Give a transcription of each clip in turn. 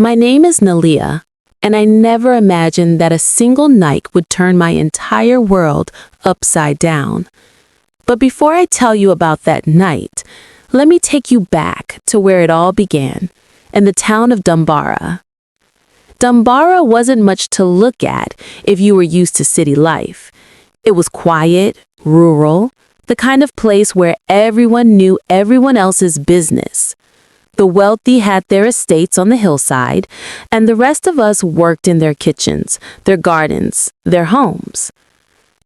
My name is Nalia, and I never imagined that a single night would turn my entire world upside down. But before I tell you about that night, let me take you back to where it all began, in the town of Dambara. Dambara wasn't much to look at if you were used to city life. It was quiet, rural, the kind of place where everyone knew everyone else's business. The wealthy had their estates on the hillside, and the rest of us worked in their kitchens, their gardens, their homes.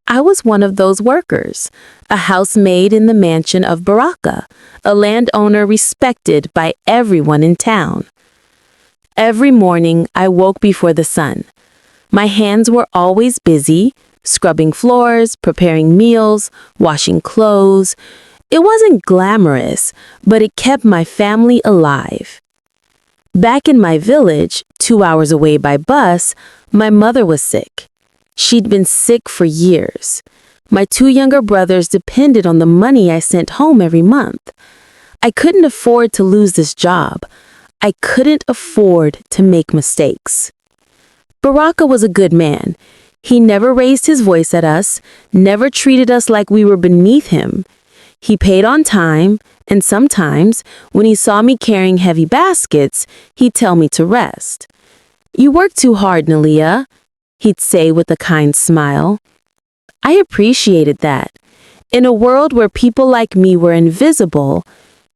I was one of those workers, a housemaid in the mansion of Baraka, a landowner respected by everyone in town. Every morning, I woke before the sun. My hands were always busy, scrubbing floors, preparing meals, washing clothes. It wasn't glamorous, but it kept my family alive. Back in my village, 2 hours away by bus, my mother was sick. She'd been sick for years. My 2 younger brothers depended on the money I sent home every month. I couldn't afford to lose this job. I couldn't afford to make mistakes. Baraka was a good man. He never raised his voice at us, never treated us like we were beneath him. He paid on time, and sometimes, when he saw me carrying heavy baskets, he'd tell me to rest. "You work too hard, Nalia," he'd say with a kind smile. I appreciated that. In a world where people like me were invisible,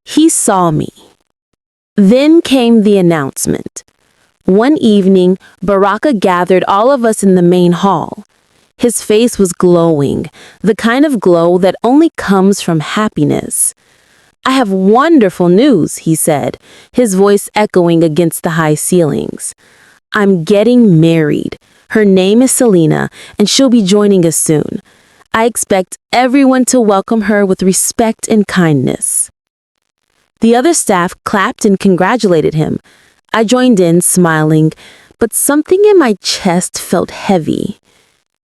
he saw me. Then came the announcement. One evening, Baraka gathered all of us in the main hall. His face was glowing, the kind of glow that only comes from happiness. "I have wonderful news," he said, his voice echoing against the high ceilings. "I'm getting married. Her name is Selina, and she'll be joining us soon. I expect everyone to welcome her with respect and kindness." The other staff clapped and congratulated him. I joined in, smiling, but something in my chest felt heavy.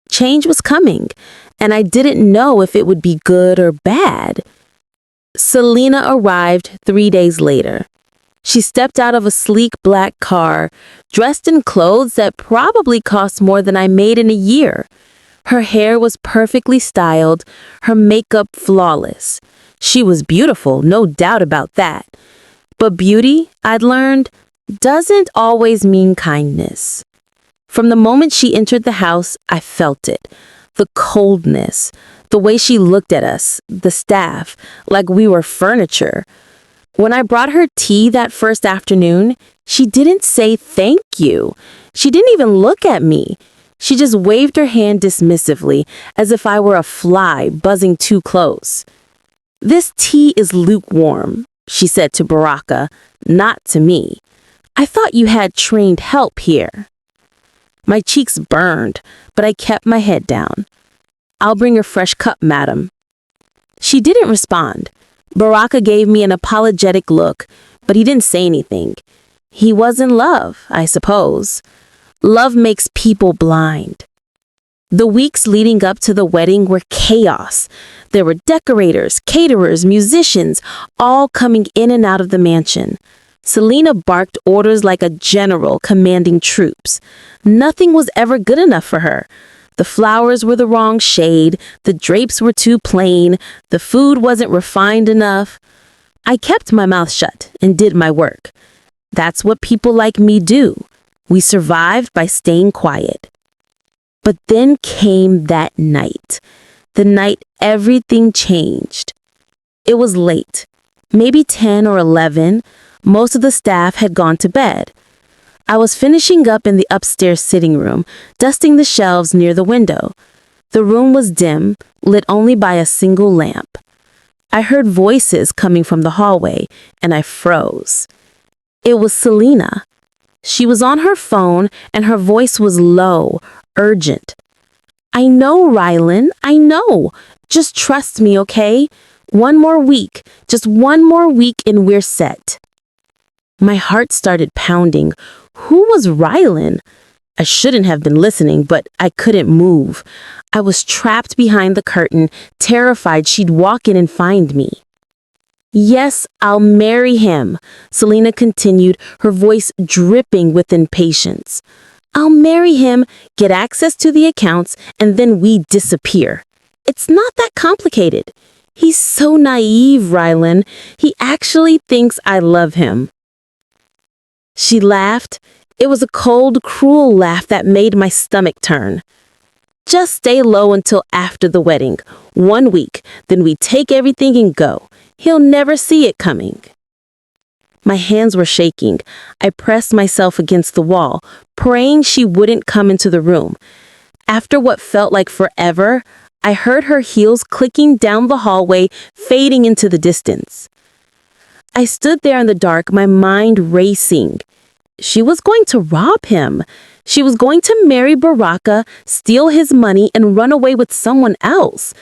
Change was coming, and I didn't know if it would be good or bad. Selina arrived 3 days later. She stepped out of a sleek black car, dressed in clothes that probably cost more than I made in a year. Her hair was perfectly styled, her makeup flawless. She was beautiful, no doubt about that. But beauty, I'd learned, doesn't always mean kindness. From the moment she entered the house, I felt it. The coldness, the way she looked at us, the staff, like we were furniture. When I brought her tea that first afternoon, she didn't say thank you. She didn't even look at me. She just waved her hand dismissively, as if I were a fly buzzing too close. "This tea is lukewarm," she said to Baraka, not to me. "I thought you had trained help here." My cheeks burned, but I kept my head down. "I'll bring a fresh cup, madam." She didn't respond. Baraka gave me an apologetic look, but he didn't say anything. He was in love, I suppose. Love makes people blind. The weeks leading up to the wedding were chaos. There were decorators, caterers, musicians, all coming in and out of the mansion. Selina barked orders like a general commanding troops. Nothing was ever good enough for her. The flowers were the wrong shade, the drapes were too plain, the food wasn't refined enough. I kept my mouth shut and did my work. That's what people like me do. We survived by staying quiet. But then came that night. The night everything changed. It was late, maybe 10 or 11. Most of the staff had gone to bed. I was finishing up in the upstairs sitting room, dusting the shelves near the window. The room was dim, lit only by a single lamp. I heard voices coming from the hallway, and I froze. It was Selina. She was on her phone, and her voice was low, urgent. "I know, Rylan, I know. Just trust me, okay? One more week, just one more week and we're set." My heart started pounding. Who was Rylan? I shouldn't have been listening, but I couldn't move. I was trapped behind the curtain, terrified she'd walk in and find me. Yes, I'll marry him, Selina continued, her voice dripping with impatience. I'll marry him, get access to the accounts, and then we disappear. It's not that complicated. He's so naive, Rylan. He actually thinks I love him. She laughed. It was a cold, cruel laugh that made my stomach turn. Just stay low until after the wedding. 1 week, then we take everything and go. He'll never see it coming. My hands were shaking. I pressed myself against the wall, praying she wouldn't come into the room. After what felt like forever, I heard her heels clicking down the hallway, fading into the distance. I stood there in the dark, my mind racing. She was going to rob him. She was going to marry Baraka, steal his money, and run away with someone else.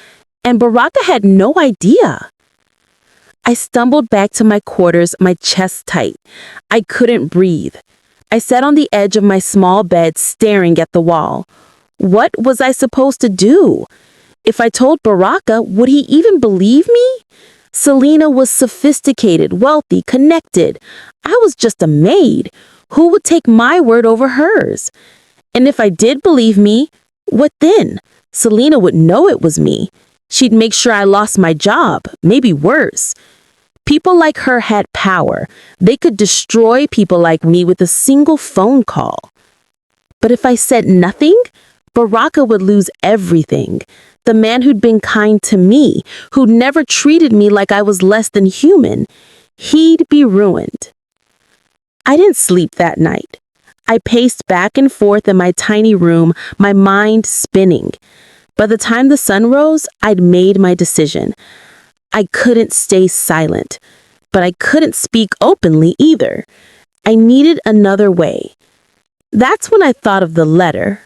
And Baraka had no idea. I stumbled back to my quarters, my chest tight. I couldn't breathe. I sat on the edge of my small bed, staring at the wall. What was I supposed to do? If I told Baraka, would he even believe me? Selina was sophisticated, wealthy, connected. I was just a maid. Who would take my word over hers? And if I did believe me, what then? Selina would know it was me. She'd make sure I lost my job, maybe worse. People like her had power. They could destroy people like me with a single phone call. But if I said nothing, Baraka would lose everything. The man who'd been kind to me, who'd never treated me like I was less than human, he'd be ruined. I didn't sleep that night. I paced back and forth in my tiny room, my mind spinning. By the time the sun rose, I'd made my decision. I couldn't stay silent, but I couldn't speak openly either. I needed another way. That's when I thought of the letter.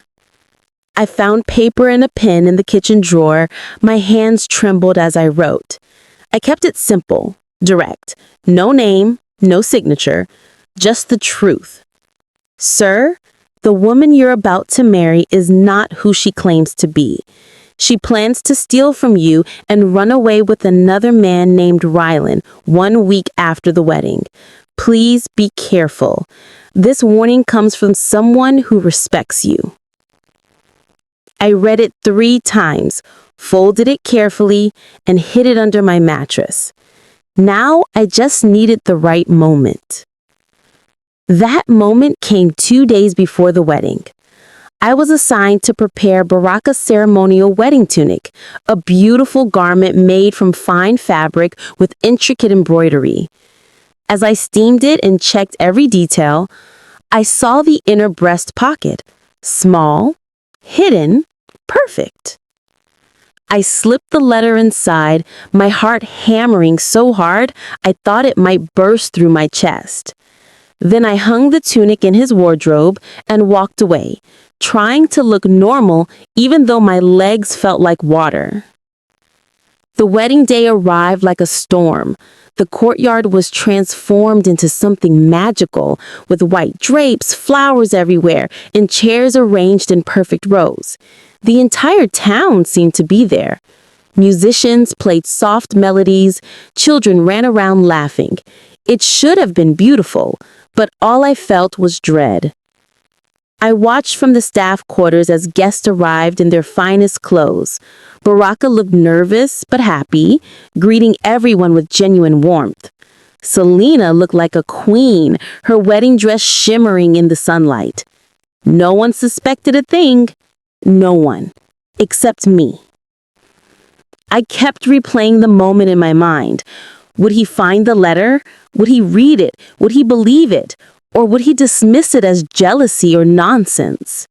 I found paper and a pen in the kitchen drawer. My hands trembled as I wrote. I kept it simple, direct. No name, no signature, just the truth. Sir, the woman you're about to marry is not who she claims to be. She plans to steal from you and run away with another man named Rylan 1 week after the wedding. Please be careful. This warning comes from someone who respects you. I read it 3 times, folded it carefully, and hid it under my mattress. Now I just needed the right moment. That moment came 2 days before the wedding. I was assigned to prepare Baraka's ceremonial wedding tunic, a beautiful garment made from fine fabric with intricate embroidery. As I steamed it and checked every detail, I saw the inner breast pocket, small, hidden, perfect. I slipped the letter inside, my heart hammering so hard I thought it might burst through my chest. Then I hung the tunic in his wardrobe and walked away, trying to look normal even though my legs felt like water. The wedding day arrived like a storm. The courtyard was transformed into something magical, with white drapes, flowers everywhere, and chairs arranged in perfect rows. The entire town seemed to be there. Musicians played soft melodies, children ran around laughing. It should have been beautiful, but all I felt was dread. I watched from the staff quarters as guests arrived in their finest clothes. Baraka looked nervous but happy, greeting everyone with genuine warmth. Selina looked like a queen, her wedding dress shimmering in the sunlight. No one suspected a thing. No one. Except me. I kept replaying the moment in my mind. Would he find the letter? Would he read it? Would he believe it? Or would he dismiss it as jealousy or nonsense?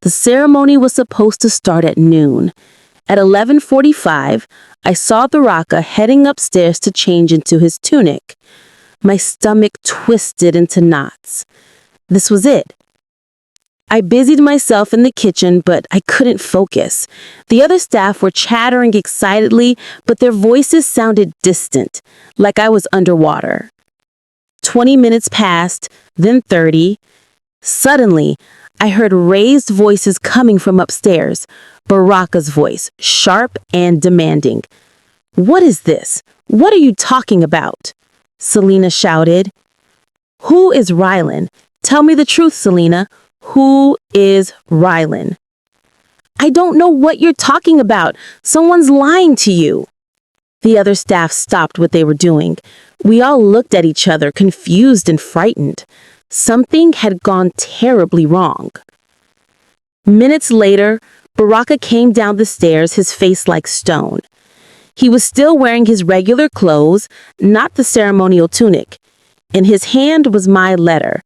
The ceremony was supposed to start at noon. At 11:45, I saw Baraka heading upstairs to change into his tunic. My stomach twisted into knots. This was it. I busied myself in the kitchen, but I couldn't focus. The other staff were chattering excitedly, but their voices sounded distant, like I was underwater. 20 minutes passed, then 30. Suddenly, I heard raised voices coming from upstairs. Baraka's voice, sharp and demanding. "What is this? "What are you talking about?" Selina shouted. "Who is Rylan? Tell me the truth, Selina. Who is Rylan?" "I don't know what you're talking about. Someone's lying to you." The other staff stopped what they were doing. We all looked at each other, confused and frightened. Something had gone terribly wrong. Minutes later, Baraka came down the stairs, his face like stone. He was still wearing his regular clothes, not the ceremonial tunic. In his hand was my letter.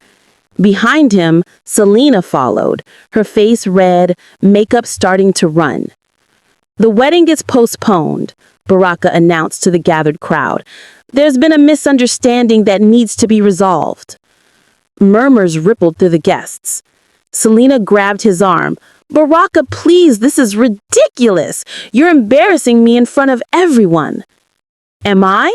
Behind him, Selina followed, her face red, makeup starting to run. "The wedding is postponed," Baraka announced to the gathered crowd. "There's been a misunderstanding that needs to be resolved." Murmurs rippled through the guests. Selina grabbed his arm. "Baraka, please, this is ridiculous. You're embarrassing me in front of everyone." "Am I?"